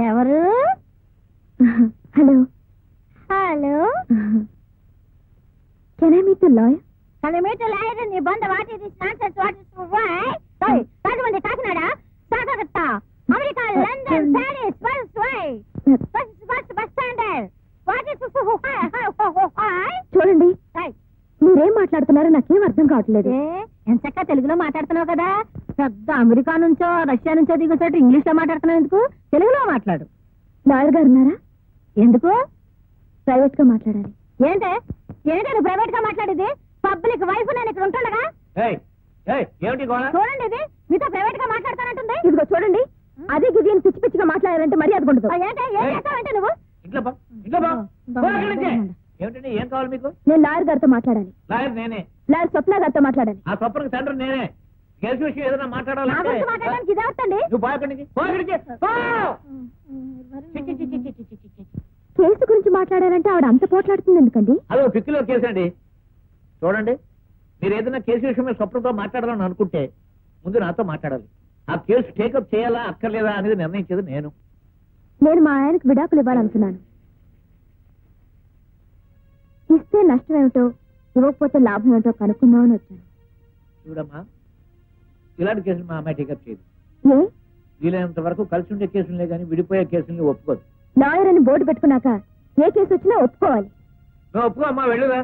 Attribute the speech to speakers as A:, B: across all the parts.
A: ఎవరు?
B: Hello
A: hello.
B: Can I meet the lawyer?
A: Can I meet a lawyer in the bond? What is this nonsense? What is why? Sorry, Rajamandi, Kakinada, Sakarata, America, London, Paris, first way, first bus standard. What is why?
B: చూడండి, మీరేం మాట్లాడుతున్నారో నాకేం అర్థం కావట్లేదు.
A: ఎంచక్క తెలుగులో మాట్లాడుతున్నావు కదా, పెద్ద అమెరికా నుంచో రష్యా నుంచో దిగుసట్టు ఇంగ్లీష్ లో మాట్లాడుతున్నావు ఎందుకు? తెలుగులో మాట్లాడు.
B: లాయర్ గారు ఉన్నారా?
A: ఎందుకు?
B: ప్రైవేట్ గా మాట్లాడాలి.
A: ఏంటే నువ్వు ప్రైవేట్ గా మాట్లాడేది? పబ్లిక్ వైఫ్ నేను ఇక్కడ ఉంటుండగా చూడండి, ఇది మీతో ప్రైవేట్ గా మాట్లాడతానంటుంది.
B: ఇదిగో చూడండి, అదే గిది పిచ్చి పిచ్చిగా మాట్లాడారంటే మరి అది ఉండదు.
A: ఏంటంటే నువ్వు
C: ఏం కావాలి మీకు?
B: నేను లాయర్ గారితో మాట్లాడాలి.
C: లాయర్ నేనే.
B: లాయర్ స్వప్న గారితో మాట్లాడాలి.
C: ఆ స్వప్నకి తండ్రి నేనే. కేసు విషయం ఏదైనా మాట్లాడాలంటే
A: మాట్లాడడానికి ఇదే వస్తండి.
C: నువ్వు బాగుండి
B: కేసు గురించి మాట్లాడాలంటే ఆవిడ అంత పోట్లాడుతుంది ఎందుకండి?
C: అదో పిక్కిలో కేసు అండి. చూడండి, మీరు ఏదైనా కేసు విషయమే స్వప్నంతో మాట్లాడాలని అనుకుంటే ముందు నాతో మాట్లాడాలి. ఆ కేసు టేకప్ చేయాలా అక్కర్లేదా అనేది నిర్ణయించేది నేను.
B: నేను మా ఆయనకు విడాకులు ఇవ్వాలనుకున్నాను. ఇస్తే నష్టం ఏమిటో, ఇవ్వకపోతే లాభం ఏమిటో కనుక్కుందామని వచ్చాను.
C: చూడమ్మా, ఇలాంటి కేసులు మా అమ్మాయి టేకప్ చేయదు.
B: ఏ?
C: వీలైనంత వరకు కలిసి ఉండే కేసులే కానీ విడిపోయే కేసుల్ని ఒప్పుకోదు.
B: లాయర్ అని బోర్డు పెట్టుకున్నాక ఏ కేసు వచ్చినా ఒప్పుకోవాలి.
C: నువ్వు ఒప్పుకో అమ్మా, వెళ్ళుదా.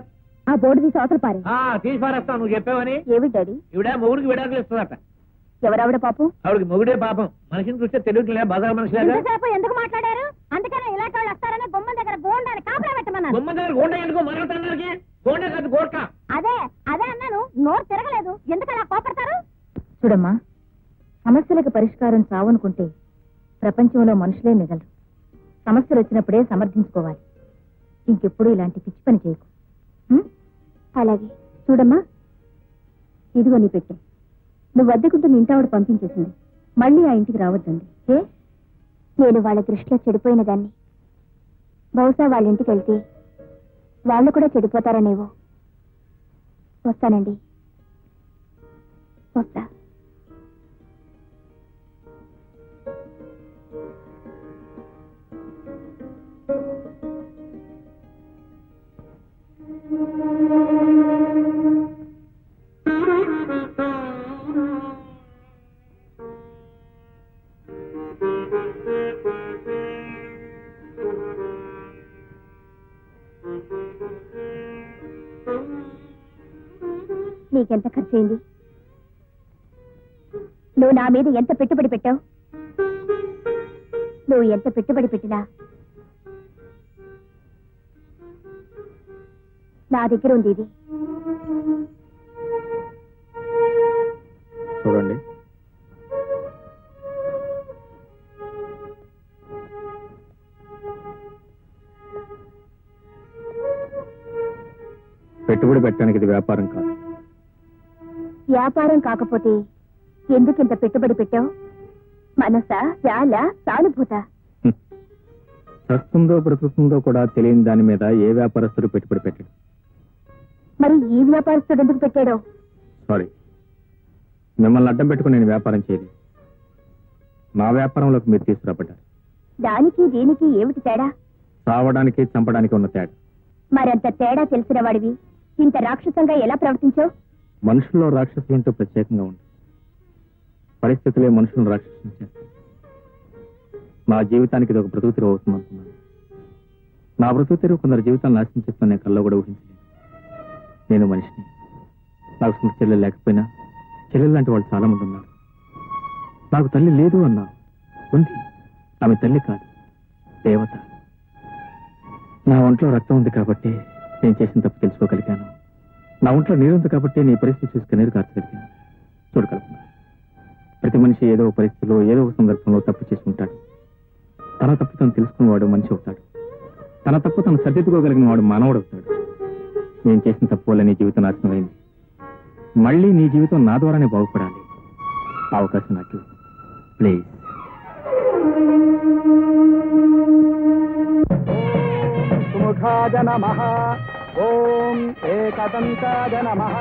B: ఆ బోర్డు తీసి అవతల పారే.
C: తీసి పారేస్తావు, నువ్వు చెప్పావని.
B: ఏమి డాడీ?
C: ఇవిడ మొగుడికి విడాకులు ఇస్తుందట.
B: ఎవరావిడ పాపం?
C: ఆవిడకి మొగుడే పాపం. మనిషిని చూస్తే తెలియట్లే, బజార్ మనిషిలాగా.
A: ఎందుకు మాట్లాడారు? అందుకనే ఇలాంటి వాళ్ళు వస్తారని గుమ్మం దగ్గర గోండాని కాపలా పెట్టమన్నారు.
C: గుమ్మం దగ్గర గోండా ఎందుకో మరొకటి గోండా కాదు గోర్ఖా.
A: అదే అన్నాను, నోరు తిరగలేదు. ఎందుకలా కోపడతారు?
B: చూడమ్మా, సమస్యలకు పరిష్కారం చావనుకుంటే ప్రపంచంలో మనుషులే మిగలరు. సమస్యలు వచ్చినప్పుడే సమర్థించుకోవాలి. ఇంకెప్పుడు ఇలాంటి పిచ్చి పని చేయకు. అలాగే. చూడమ్మా, ఇదిగో నీ పెట్టే. నువ్వు వద్దకుంటున్న ఇంటావిడ పంపించేసింది. మళ్ళీ ఆ ఇంటికి రావద్దండి. ఏ? నేను వాళ్ళ దృష్టిలో చెడిపోయిన దాన్ని. బహుశా వాళ్ళ ఇంటికి వెళ్తే వాళ్ళు కూడా చెడిపోతారనేవో. వస్తానండి, వస్తా. నీకెంత ఖర్చయింది? నువ్వు నా మీద ఎంత పెట్టుబడి పెట్టావు? నువ్వు ఎంత పెట్టుబడి పెట్టినా నా దగ్గర ఉంది ఇది.
C: చూడండి, పెట్టుబడి పెట్టడానికి ఇది వ్యాపారం కాదు.
B: వ్యాపారం కాకపోతే ఎందుకు ఇంత పెట్టుబడి పెట్టావు? మనసా, చాలా సానుభూత?
C: చస్తుందో బ్రతుకుతుందో కూడా తెలియని దాని మీద ఏ వ్యాపారస్తుడు పెట్టుబడి పెట్టాడు?
B: మరి ఈ వ్యాపారస్తుడు ఎందుకు పెట్టాడో?
C: సారీ, మిమ్మల్ని అడ్డం పెట్టుకుని నేను వ్యాపారం చేయలేదు. నా వ్యాపారంలోకి మీరు తీసుకురాబడ్డారు.
B: దానికి దీనికి ఏమిటి తేడా?
C: చావడానికి చంపడానికి ఉన్న తేడా.
B: మరంత తేడా తెలిసిన వాడివి ఇంత రాక్షసంగా ఎలా ప్రవర్తించావు?
C: మనుషుల్లో రాక్షసులంటూ ప్రత్యేకంగా ఉంది. పరిస్థితులే మనుషులను రాక్షసులు చేస్తాయి. నా జీవితానికి ఇది ఒక బ్రతుకు తెరువు అవుతుంది అనుకున్నాను. నా బ్రతుకు తెరువు కొందరు జీవితాలను నాశనం చేస్తున్నా నేను కల్లో కూడా ఊహించలేదు. నేను మనిషిని. నాకు సొంత చెల్లెలు లేకపోయినా చెల్లెలు లాంటి వాళ్ళు చాలా మంది ఉన్నారు. నాకు తల్లి లేదు అన్నా, ఉంది. ఆమె తల్లి కాదు, దేవత. నా ఒంట్లో రక్తం ఉంది కాబట్టి నేను చేసిన తప్పు తెలుసుకోగలిగాను. నా ఒంట్లో నీరుంది కాబట్టి నీ పరిస్థితి చూసి కన్నీరు కార్చగలిగాను. చూడగలుగుతున్నాను. ప్రతి మనిషి ఏదో ఒక పరిస్థితిలో ఏదో ఒక సందర్భంలో తప్పు చేసుకుంటాడు. తన తప్పు తను తెలుసుకున్నవాడు మనిషి అవుతాడు. తన తప్పు తను సరిదిద్దుకోగలిగిన వాడు మానవుడవుతాడు. నేను చేసిన తప్పు వల్ల నీ జీవితం నాశనమైంది. మళ్ళీ నీ జీవితం నా ద్వారానే బాగుపడాలి. అవకాశం నాకు ప్లీజ్.
D: సుముఖాయ నమః. ఓం ఏకదంతాయ నమః.